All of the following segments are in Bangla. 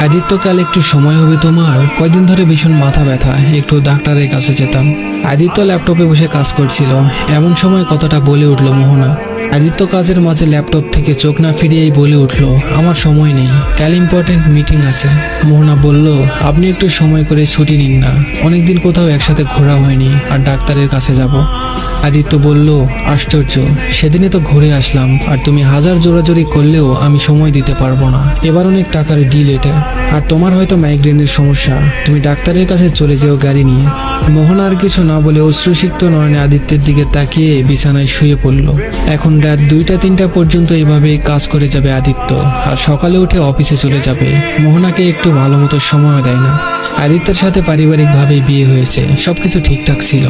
আদিত্য, কাল একটু সময় হবে তোমার? কয়দিন ধরে ভীষণ মাথা ব্যথা, একটু ডাক্তারের কাছে যেতাম। আদিত্য ল্যাপটপে বসে কাজ করছিল, এমন সময় কথাটা বলে উঠল মোহনা। আদিত্য কাজের মাঝে ল্যাপটপ থেকে চোখ না ফিরিয়েই বলে উঠল, আমার সময় নেই, কাল ইম্পর্টেন্ট মিটিং আছে। মোহনা বলল, আপনি একটু সময় করে ছুটি নিন না, অনেকদিন কোথাও একসাথে ঘোরা হয়নি, আর ডাক্তারের কাছে যাব। আদিত্য বলল, আশ্চর্য, সেদিনে তো ঘুরে আসলাম, আর তুমি হাজার জোরাজোরি করলেও আমি সময় দিতে পারবো না। এবার অনেক টাকার ডিল এটা, আর তোমার হয়তো মাইগ্রেনের সমস্যা, তুমি ডাক্তারের কাছে চলে যেও গাড়ি নিয়ে। মোহনা আর কিছু না বলে অশ্রুসিক্ত নয়নে আদিত্যের দিকে তাকিয়ে বিছানায় শুয়ে পড়ল। এখন রাত 2টা-3টা পর্যন্ত এভাবেই কাজ করে যাবে আদিত্য, আর সকালে উঠে অফিসে চলে যাবে। মোহনাকে একটু ভালো মতো সময়ও দেয় না। আদিত্যের সাথে পারিবারিকভাবেই বিয়ে হয়েছে, সবকিছু ঠিকঠাক ছিল।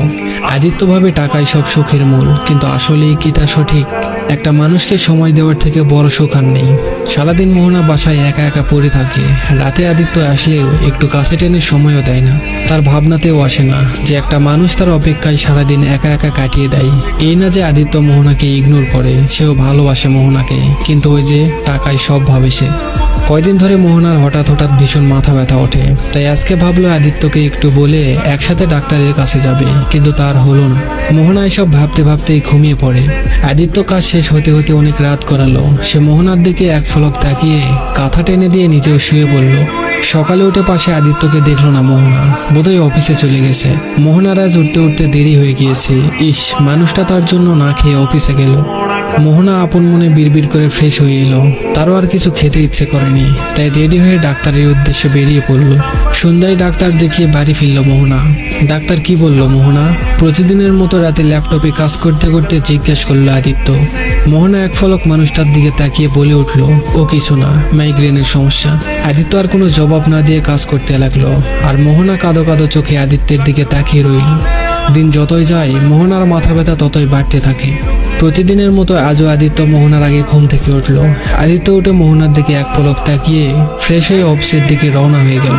আদিত্য ভাবে টাকাই সব সুখের মূল, কিন্তু আসলেই কি তা সঠিক? একটা মানুষকে সময় দেওয়ার থেকে বড় সুখ আর নেই। সারাদিন মোহনা বাসায় একা একা পড়ে থাকে, রাতে আদিত্য আসলেও একটু কাছে টেনে সময়ও দেয় না। তার ভাবনাতেও আসে না যে একটা মানুষ তার অপেক্ষায় সারাদিন একা একা কাটিয়ে দেয়। এই না যে আদিত্য মোহনাকে ইগনোর করে, সেও ভালোবাসে মোহনাকে, কিন্তু ওই যে টাকায় সব ভাবে সে। কয়দিন ধরে মোহনার হঠাৎ ভীষণ মাথা ব্যথা ওঠে, তাই আজকে ভাবলো আদিত্যকে একটু বলে একসাথে ডাক্তারের কাছে যাবে, কিন্তু তার হলো না। মোহনা এসব ভাবতে ভাবতেই ঘুমিয়ে পড়ে। আদিত্য কাজ শেষ হতে হতে অনেক রাত করালো। সে মোহনার দিকে এক ফলক তাকিয়ে কাঁথা টেনে দিয়ে নিজেও শুয়ে পড়ল। সকালে উঠে পাশে আদিত্যকে দেখলো না মোহনা, বোধহয় অফিসে চলে গেছে। মোহনার আজ উঠতে উঠতে দেরি হয়ে গিয়েছে। ইস, মানুষটা তার জন্য না খেয়ে অফিসে গেল। মোহনা আপন মনে বিড়বিড় করে ফ্রেশ হয়ে এলো। তারও আর কিছু খেতে ইচ্ছে করেনি, তাই রেডি হয়ে ডাক্তারের উদ্দেশ্যে বেরিয়ে পড়ল। সন্ধ্যায় ডাক্তার দেখিয়ে বাড়ি ফিরল মোহনা। ডাক্তার কি বলল মোহনা? প্রতিদিনের মতো রাতে ল্যাপটপে কাজ করতে করতে জিজ্ঞেস করলো আদিত্য। মোহনা এক ফলক মানুষটার দিকে তাকিয়ে বলে উঠল, ও কিছু না, মাইগ্রেনের সমস্যা। আদিত্য আর কোনো জবাব না দিয়ে কাজ করতে লাগলো, আর মোহনা কাঁদো কাঁদো চোখে আদিত্যের দিকে তাকিয়ে রইল। দিন যতই যায় মোহনার মাথা ব্যথা ততই বাড়তে থাকে। প্রতিদিনের মতো আজও আদিত্য মোহনার আগে ঘুম থেকে উঠল। আদিত্য উঠে মোহনার দিকে এক পলক তাকিয়ে ফ্রেশ হয়ে অফিসের দিকে রওনা হয়ে গেল।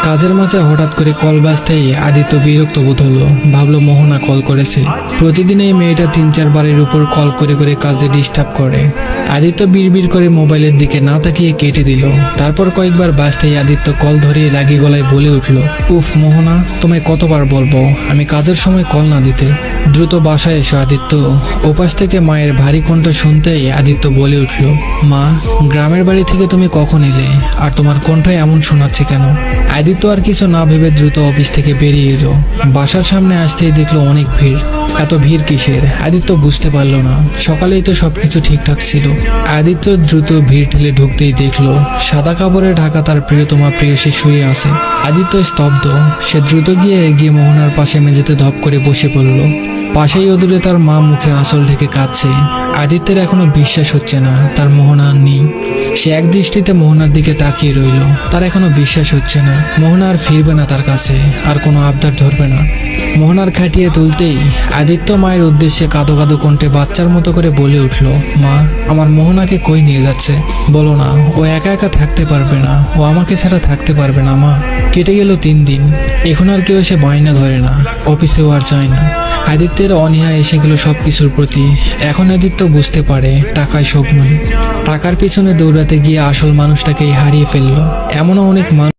কাজের মাঝে হঠাৎ করে কল বাজতেই আদিত্য বিরক্ত বোধ হলো। ভাবলো মোহনা কল করেছে। প্রতিদিন এই মেয়েটা 3-4 বারের উপর কল করে করে কাজে ডিস্টার্ব করে। আদিত্য বিড়বিড় করে মোবাইলের দিকে না তাকিয়ে কেটে দিল। তারপর কয়েকবার বাজতেই আদিত্য কল ধরিয়ে রাগী গলায় বলে উঠল, উফ মোহনা, তোমায় কতবার বলবো আমি কাজের সময় কল না দিতে। দ্রুত বাসায় এসো আদিত্য। ওপাশ থেকে মায়ের ভারী কণ্ঠ শুনতেই আদিত্য বলে উঠল, মা, গ্রামের বাড়ি থেকে তুমি কখন এলে, আর তোমার কণ্ঠ এমন শোনাচ্ছে কেন? আদিত্য আর কিছু না ভেবে দ্রুত অফিস থেকে বেরিয়ে এলো। বাসার সামনে আসতেই দেখলো অনেক ভিড়। এত ভিড় কিসের? আদিত্য বুঝতে পারলো না। সকালেই তো সবকিছু ঠিকঠাক ছিল। আদিত্য দ্রুত ভিড় ঠেলে ঢুকতেই দেখলো সাদা কাপড়ে ঢাকা তার প্রিয়তমা প্রেয়সী শুয়ে আছে। আদিত্য স্তব্ধ। সে দ্রুত গিয়ে এগিয়ে মোহনার পাশে মেঝেতে ধপ করে বসে পড়ল। পাশেই অদূরে তার মা মুখে আঁচল ঢেকে কাঁদছে। আদিত্যের এখনো বিশ্বাস হচ্ছে না তার মোহনা আর নেই। সে এক দৃষ্টিতে মোহনার দিকে তাকিয়ে রইল। তার এখনো বিশ্বাস হচ্ছে না মোহনা আর ফিরবে না তার কাছে, আর কোনো আবদার ধরবে না। মোহনার খাটিয়ে তুলতেই আদিত্য মায়ের উদ্দেশ্যে কাঁদো কাঁদো কণ্ঠে বাচ্চার মতো করে বলে উঠল, মা, আমার মোহনাকে কই নিয়ে যাচ্ছে? বলো না, ও একা একা থাকতে পারবে না, ও আমাকে ছাড়া থাকতে পারবে না মা। কেটে গেল 3 দিন। এখন আর কেউ এসে বায়না ধরে না, অফিসেও আর যায় না। আদিত্যের অনীহা এসে গেল সবকিছুর প্রতি। এখন আদিত্য বুঝতে পারে টাকায় সব নয়। টাকার পিছনে দৌড়াতে গিয়ে আসল মানুষটাকেই হারিয়ে ফেললো। এমনও অনেক মানুষ